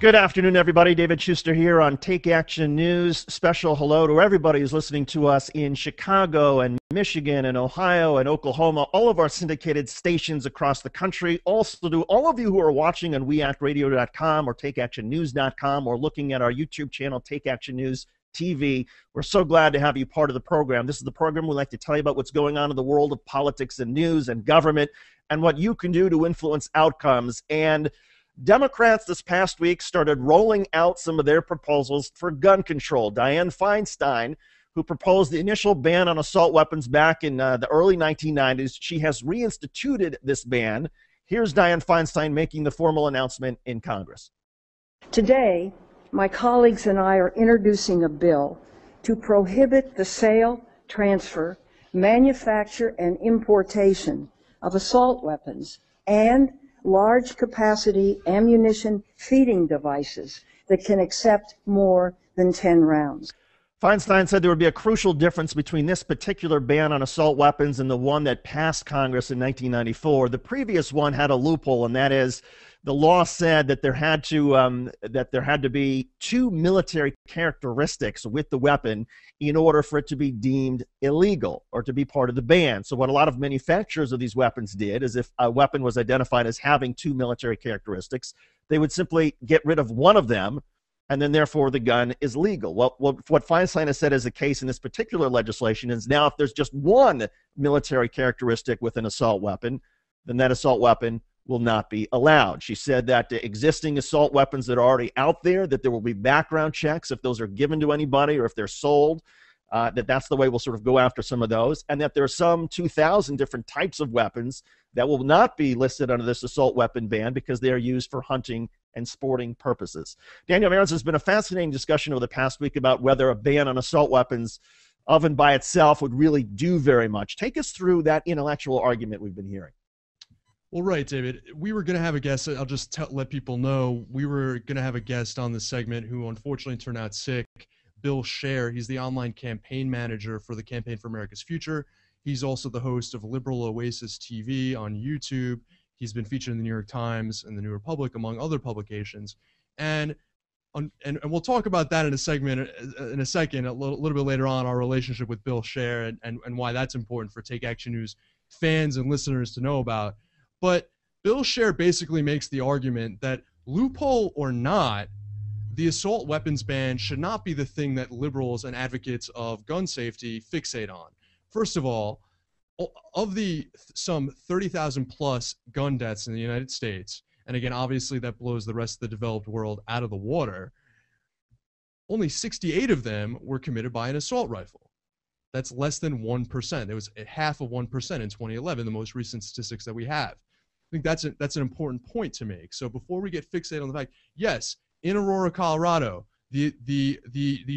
Good afternoon, everybody. David Shuster here on Take Action News. Special hello to everybody who's listening to us in Chicago and Michigan and Ohio and Oklahoma, all of our syndicated stations across the country. Also to all of you who are watching on weactradio.com or takeactionnews.com or looking at our YouTube channel, Take Action News TV. We're so glad to have you part of the program. This is the program we like to tell you about what's going on in the world of politics and news and government and what you can do to influence outcomes. And Democrats this past week started rolling out some of their proposals for gun control. Dianne Feinstein, who proposed the initial ban on assault weapons back in the early 1990s, she has reinstituted this ban. Here's Dianne Feinstein making the formal announcement in Congress. Today, my colleagues and I are introducing a bill to prohibit the sale, transfer, manufacture, and importation of assault weapons and large capacity ammunition feeding devices that can accept more than 10 rounds. Feinstein said there would be a crucial difference between this particular ban on assault weapons and the one that passed Congress in 1994. The previous one had a loophole, and that is the law said that there had to be two military characteristics with the weapon in order for it to be deemed illegal or to be part of the ban. So what a lot of manufacturers of these weapons did is if a weapon was identified as having two military characteristics, they would simply get rid of one of them, and then therefore the gun is legal. Well, what Feinstein has said is the case in this particular legislation is now if there's just one military characteristic with an assault weapon, then that assault weapon will not be allowed. She said that the existing assault weapons that are already out there, that there will be background checks if those are given to anybody or if they're sold, that's the way we'll sort of go after some of those, and that there are some 2,000 different types of weapons that will not be listed under this assault weapon ban because they are used for hunting and sporting purposes. Daniel Mehrens, has been a fascinating discussion over the past week about whether a ban on assault weapons of and by itself would really do very much. Take us through that intellectual argument we've been hearing. Well, right, David. We were going to have a guest. I'll just let people know we were going to have a guest on this segment who unfortunately turned out sick, Bill Scher. He's the online campaign manager for the Campaign for America's Future. He's also the host of Liberal Oasis TV on YouTube. He's been featured in the New York Times and the New Republic, among other publications. And we'll talk about that in a segment in a second, a little bit later on, our relationship with Bill Scher and why that's important for Take Action News fans and listeners to know about. But Bill Scher basically makes the argument that, loophole or not, the assault weapons ban should not be the thing that liberals and advocates of gun safety fixate on. First of all, of the some 30,000 plus gun deaths in the United States, and again, obviously that blows the rest of the developed world out of the water, only 68 of them were committed by an assault rifle. That's less than 1%. It was half of 1% in 2011, the most recent statistics that we have. I think that's an important point to make. So before we get fixated on the fact, yes, in Aurora, Colorado, the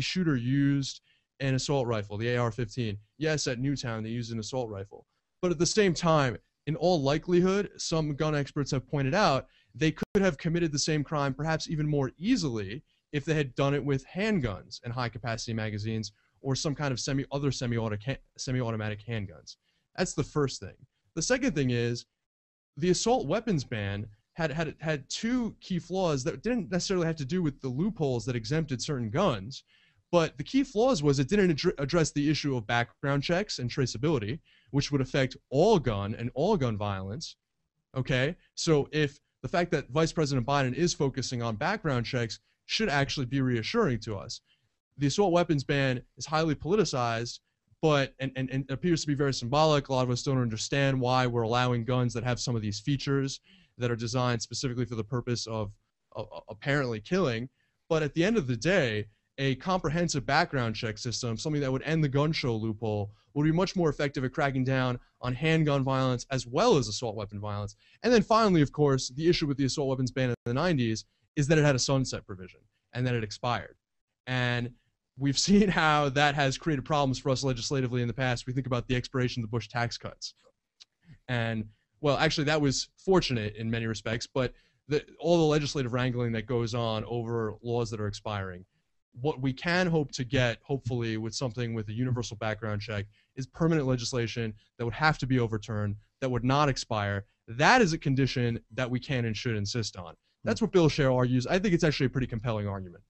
shooter used an assault rifle, the AR-15. Yes, at Newtown, they used an assault rifle. But at the same time, in all likelihood, some gun experts have pointed out, they could have committed the same crime perhaps even more easily if they had done it with handguns and high-capacity magazines or some kind of semi-automatic handguns. That's the first thing. The second thing is, the assault weapons ban had two key flaws that didn't necessarily have to do with the loopholes that exempted certain guns, but the key flaws was it didn't address the issue of background checks and traceability, which would affect all gun and all gun violence. Okay, so if the fact that Vice President Biden is focusing on background checks should actually be reassuring to us. The assault weapons ban is highly politicized, but and appears to be very symbolic. A lot of us don't understand why we're allowing guns that have some of these features that are designed specifically for the purpose of apparently killing. But at the end of the day, a comprehensive background check system, something that would end the gun show loophole, would be much more effective at cracking down on handgun violence as well as assault weapon violence. And then finally, of course, the issue with the assault weapons ban in the 90s is that it had a sunset provision and that it expired. And we've seen how that has created problems for us legislatively in the past. We think about the expiration of the Bush tax cuts. And, well, actually, that was fortunate in many respects, but all the legislative wrangling that goes on over laws that are expiring. What we can hope to get, hopefully, with something with a universal background check is permanent legislation that would have to be overturned, that would not expire. That is a condition that we can and should insist on. That's what Bill Scher argues. I think it's actually a pretty compelling argument.